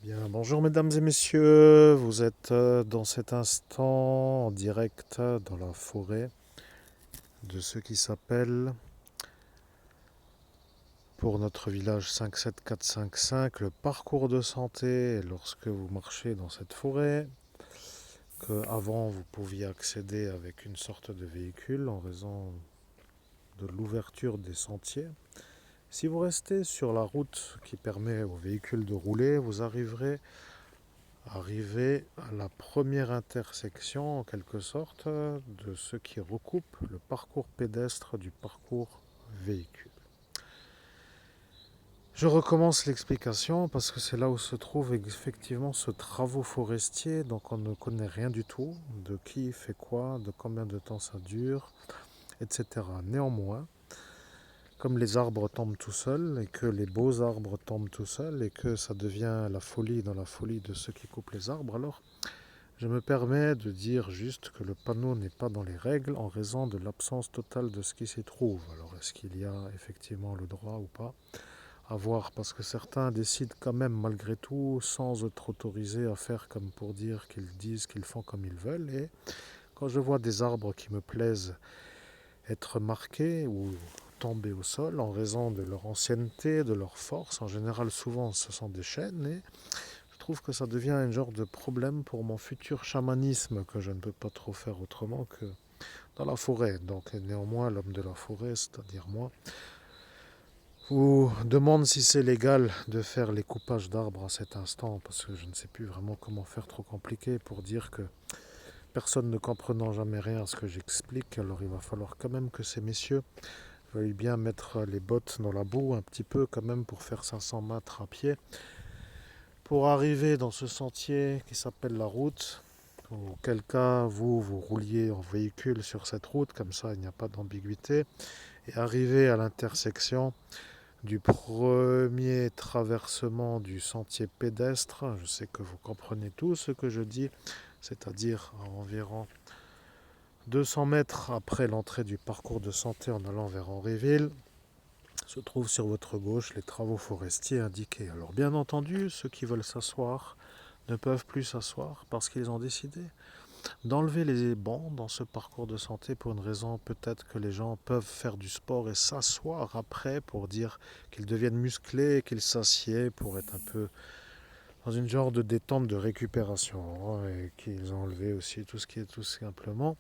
Bien, bonjour mesdames et messieurs, vous êtes dans cet instant en direct dans la forêt de ce qui s'appelle pour notre village 57455 le parcours de santé. Et lorsque vous marchez dans cette forêt, que avant vous pouviez accéder avec une sorte de véhicule en raison de l'ouverture des sentiers. Si vous restez sur la route qui permet aux véhicules de rouler, vous arriver à la première intersection, en quelque sorte, de ce qui recoupe le parcours pédestre du parcours véhicule. Je recommence l'explication parce que c'est là où se trouve effectivement ce travaux forestier, donc on ne connaît rien du tout de qui fait quoi, de combien de temps ça dure, etc. Néanmoins, comme les arbres tombent tout seuls et que les beaux arbres tombent tout seuls et que ça devient la folie dans la folie de ceux qui coupent les arbres, alors je me permets de dire juste que le panneau n'est pas dans les règles en raison de l'absence totale de ce qui s'y trouve. Alors est-ce qu'il y a effectivement le droit ou pas? À voir, parce que certains décident quand même malgré tout sans être autorisés à faire comme pour dire qu'ils disent qu'ils font comme ils veulent. Et quand je vois des arbres qui me plaisent être marqués ou tomber au sol en raison de leur ancienneté, de leur force, en général souvent ce sont des chênes, et je trouve que ça devient un genre de problème pour mon futur chamanisme que je ne peux pas trop faire autrement que dans la forêt. Donc néanmoins, l'homme de la forêt, c'est-à-dire moi, vous demande si c'est légal de faire les coupages d'arbres à cet instant, parce que je ne sais plus vraiment comment faire trop compliqué pour dire que personne ne comprenant jamais rien à ce que j'explique, alors il va falloir quand même que ces messieurs veuillent bien mettre les bottes dans la boue un petit peu quand même pour faire 500 mètres à pied, pour arriver dans ce sentier qui s'appelle la route. Auquel cas vous rouliez en véhicule sur cette route, comme ça il n'y a pas d'ambiguïté, et arriver à l'intersection du premier traversement du sentier pédestre. Je sais que vous comprenez tout ce que je dis, c'est-à-dire à environ 200 mètres après l'entrée du parcours de santé en allant vers Henryville, se trouvent sur votre gauche les travaux forestiers indiqués. Alors bien entendu, ceux qui veulent s'asseoir ne peuvent plus s'asseoir parce qu'ils ont décidé d'enlever les bancs dans ce parcours de santé pour une raison peut-être que les gens peuvent faire du sport et s'asseoir après pour dire qu'ils deviennent musclés, qu'ils s'assiedent pour être un peu dans une genre de détente de récupération, et qu'ils ont enlevé aussi tout ce qui est tout simplement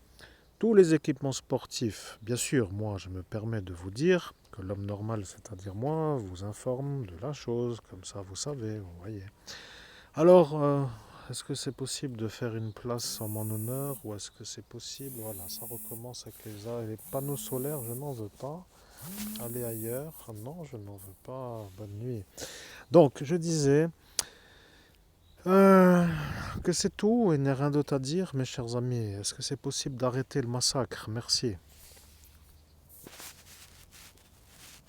tous les équipements sportifs. Bien sûr, moi je me permets de vous dire que l'homme normal, c'est-à-dire moi, vous informe de la chose, comme ça vous savez, vous voyez. Alors, est-ce que c'est possible de faire une place en mon honneur ou est-ce que c'est possible? Voilà, ça recommence avec les panneaux solaires, je n'en veux pas. Aller ailleurs, non, je n'en veux pas. Bonne nuit. Donc, je disais euh, que c'est tout et il n'y a rien d'autre à dire, mes chers amis. Est-ce que c'est possible d'arrêter le massacre? Merci.